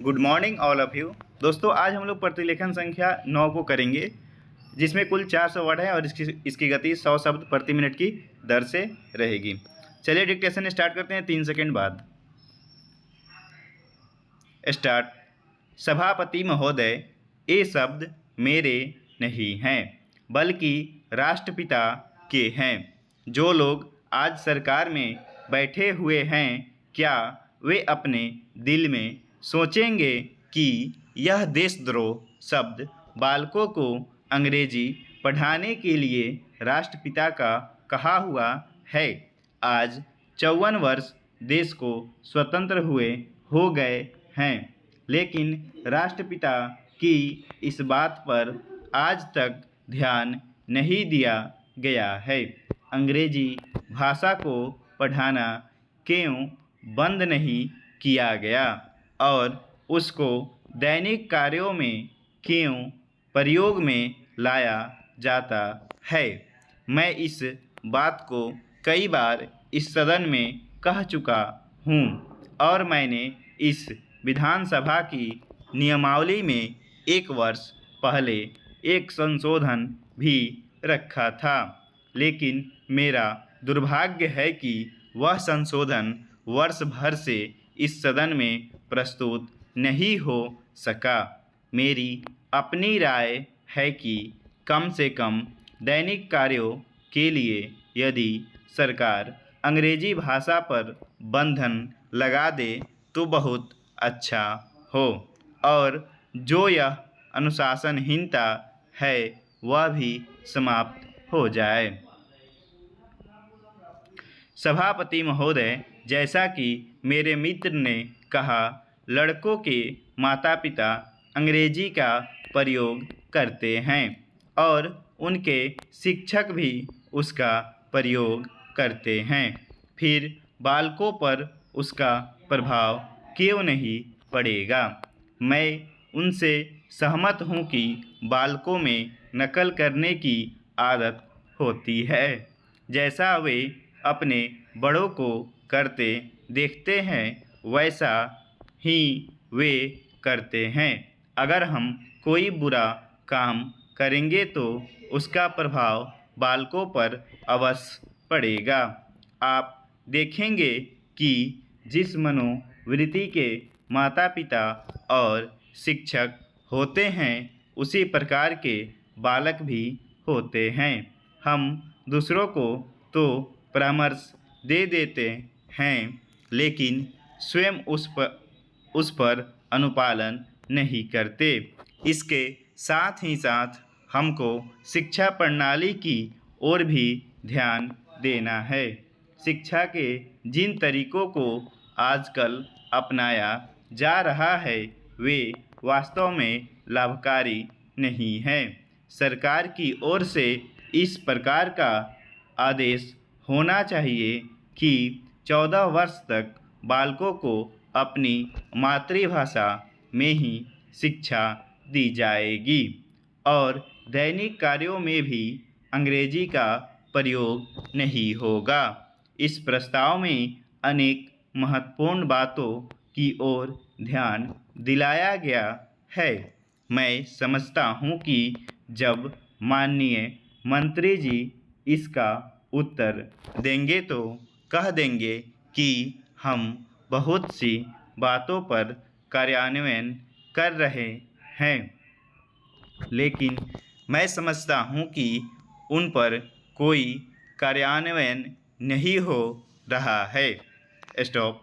Good morning all of you. दोस्तों, आज हम लोग प्रतिलेखन संख्या 9 को करेंगे, जिसमें कुल 400 वर्ड है और इसकी गति 100 शब्द प्रति मिनट की दर से रहेगी। चलिए डिक्टेशन स्टार्ट करते हैं 3 सेकंड बाद। स्टार्ट। सभापति महोदय, ये शब्द मेरे नहीं हैं बल्कि राष्ट्रपिता के हैं। जो लोग आज सरकार में बैठे हुए हैं, क्या वे अपने दिल में सोचेंगे कि यह देशद्रोह शब्द बालकों को अंग्रेजी पढ़ाने के लिए राष्ट्रपिता का कहा हुआ है? आज 54 वर्ष देश को स्वतंत्र हुए हो गए हैं, लेकिन राष्ट्रपिता की इस बात पर आज तक ध्यान नहीं दिया गया है। अंग्रेजी भाषा को पढ़ाना क्यों बंद नहीं किया गया और उसको दैनिक कार्यों में क्यों प्रयोग में लाया जाता है? मैं इस बात को कई बार इस सदन में कह चुका हूँ और मैंने इस विधानसभा की नियमावली में 1 वर्ष पहले एक संशोधन भी रखा था, लेकिन मेरा दुर्भाग्य है कि वह संशोधन वर्ष भर से इस सदन में प्रस्तुत नहीं हो सका। मेरी अपनी राय है कि कम से कम दैनिक कार्यों के लिए यदि सरकार अंग्रेजी भाषा पर बंधन लगा दे तो बहुत अच्छा हो और जो यह अनुशासनहीनता है वह भी समाप्त हो जाए। सभापति महोदय, जैसा कि मेरे मित्र ने कहा, लड़कों के माता पिता अंग्रेजी का प्रयोग करते हैं और उनके शिक्षक भी उसका प्रयोग करते हैं। फिर बालकों पर उसका प्रभाव क्यों नहीं पड़ेगा? मैं उनसे सहमत हूँ कि बालकों में नकल करने की आदत होती है, जैसा वे अपने बड़ों को करते देखते हैं वैसा ही वे करते हैं। अगर हम कोई बुरा काम करेंगे तो उसका प्रभाव बालकों पर अवश्य पड़ेगा। आप देखेंगे कि जिस मनोवृत्ति के माता पिता और शिक्षक होते हैं, उसी प्रकार के बालक भी होते हैं। हम दूसरों को तो परामर्श दे देते हैं, लेकिन स्वयं उस पर अनुपालन नहीं करते। इसके साथ ही साथ हमको शिक्षा प्रणाली की ओर भी ध्यान देना है। शिक्षा के जिन तरीकों को आजकल अपनाया जा रहा है वे वास्तव में लाभकारी नहीं हैं। सरकार की ओर से इस प्रकार का आदेश होना चाहिए कि 14 वर्ष तक बालकों को अपनी मातृभाषा में ही शिक्षा दी जाएगी और दैनिक कार्यों में भी अंग्रेजी का प्रयोग नहीं होगा। इस प्रस्ताव में अनेक महत्वपूर्ण बातों की ओर ध्यान दिलाया गया है। मैं समझता हूँ कि जब माननीय मंत्री जी इसका उत्तर देंगे तो कह देंगे कि हम बहुत सी बातों पर कार्यान्वयन कर रहे हैं, लेकिन मैं समझता हूँ कि उन पर कोई कार्यान्वयन नहीं हो रहा है। स्टॉप।